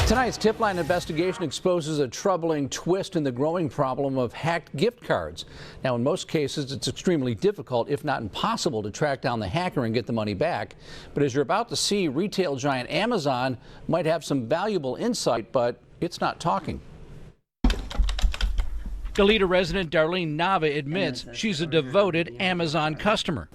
Tonight's Tipline investigation exposes a troubling twist in the growing problem of hacked gift cards. Now, in most cases, it's extremely difficult, if not impossible, to track down the hacker and get the money back. But as you're about to see, retail giant Amazon might have some valuable insight, but it's not talking. Goleta resident Darlene Nava admits she's a devoted Amazon customer.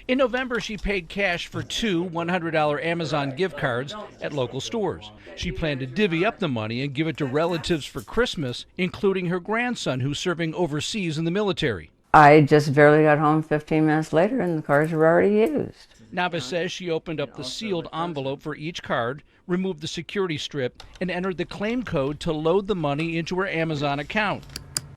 In November, she paid cash for two $100 Amazon gift cards at local stores. She planned to divvy up the money and give it to relatives for Christmas, including her grandson, who's serving overseas in the military. I just barely got home 15 minutes later and the cards were already used. Nava says she opened up the sealed envelope for each card, removed the security strip, and entered the claim code to load the money into her Amazon account.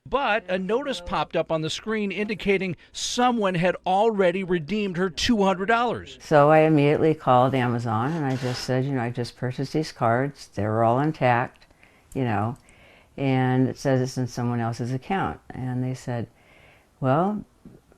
But a notice popped up on the screen indicating someone had already redeemed her $200. So I immediately called Amazon and I just said, I just purchased these cards. They were all intact, and it says it's in someone else's account. And they said, well,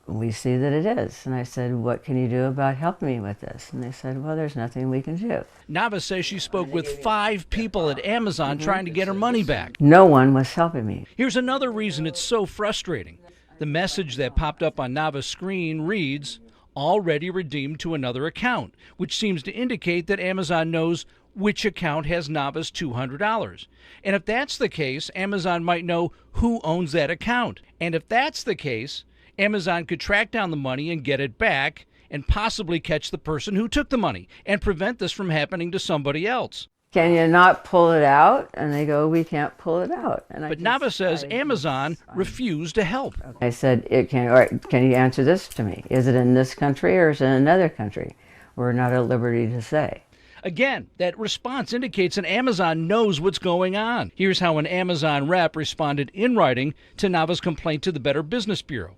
we see that it is. And I said, what can you do about helping me with this? And they said, well, there's nothing we can do. Nava says she spoke with 5 people at Amazon trying to get her money back. No one was helping me. Here's another reason it's so frustrating. The message that popped up on Nava's screen reads, already redeemed to another account, which seems to indicate that Amazon knows which account has Nava's $200. And if that's the case, Amazon might know who owns that account. And if that's the case, Amazon could track down the money and get it back and possibly catch the person who took the money and prevent this from happening to somebody else. Can you not pull it out? And they go, we can't pull it out. But Nava says Amazon refused to help. I said, all right, can you answer this to me? Is it in this country or is it in another country? We're not at liberty to say. Again, that response indicates that Amazon knows what's going on. Here's how an Amazon rep responded in writing to Nava's complaint to the Better Business Bureau.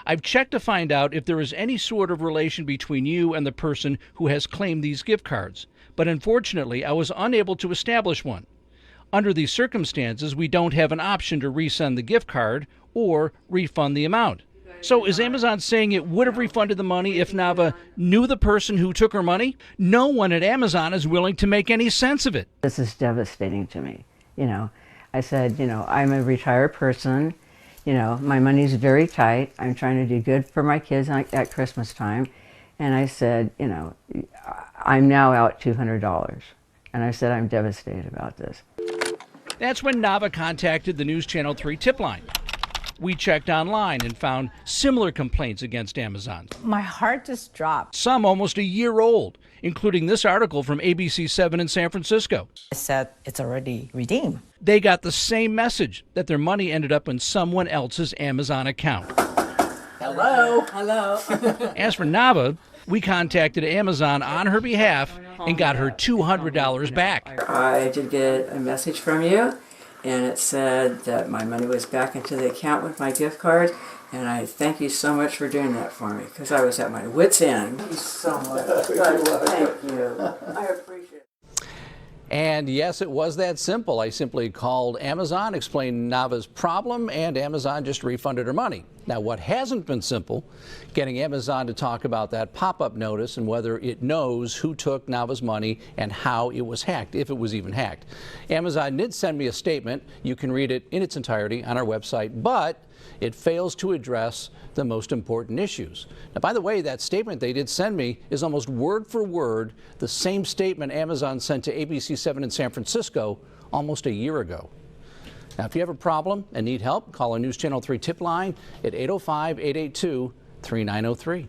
I've checked to find out if there is any sort of relation between you and the person who has claimed these gift cards, but unfortunately I was unable to establish one. Under these circumstances, we don't have an option to resend the gift card or refund the amount. So is Amazon saying it would have refunded the money if Nava knew the person who took her money? No one at Amazon is willing to make any sense of it. This is devastating to me. I said, I'm a retired person. My money's very tight. I'm trying to do good for my kids at Christmas time. And I said, I'm now out $200. And I said, I'm devastated about this. That's when Nava contacted the NewsChannel 3 Tipline. We checked online and found similar complaints against Amazon. My heart just dropped. Some almost a year old, including this article from ABC 7 in San Francisco. I said, it's already redeemed. They got the same message, that their money ended up in someone else's Amazon account. Hello. Hello. As for Nava, we contacted Amazon on her behalf and got her $200 back. I did get a message from you, and it said that my money was back into the account with my gift card, and I thank you so much for doing that for me, because I was at my wit's end. Thank you so much. Thank you. I appreciate it. And yes, it was that simple. I simply called Amazon, explained Nava's problem, and Amazon just refunded her money. Now, what hasn't been simple, getting Amazon to talk about that pop-up notice and whether it knows who took Nava's money and how it was hacked, if it was even hacked. Amazon did send me a statement. You can read it in its entirety on our website, but it fails to address the most important issues. Now, by the way, that statement they did send me is almost word for word the same statement Amazon sent to ABC 7 in San Francisco almost a year ago. Now, if you have a problem and need help, call our NewsChannel 3 tip line at 805-882-3903.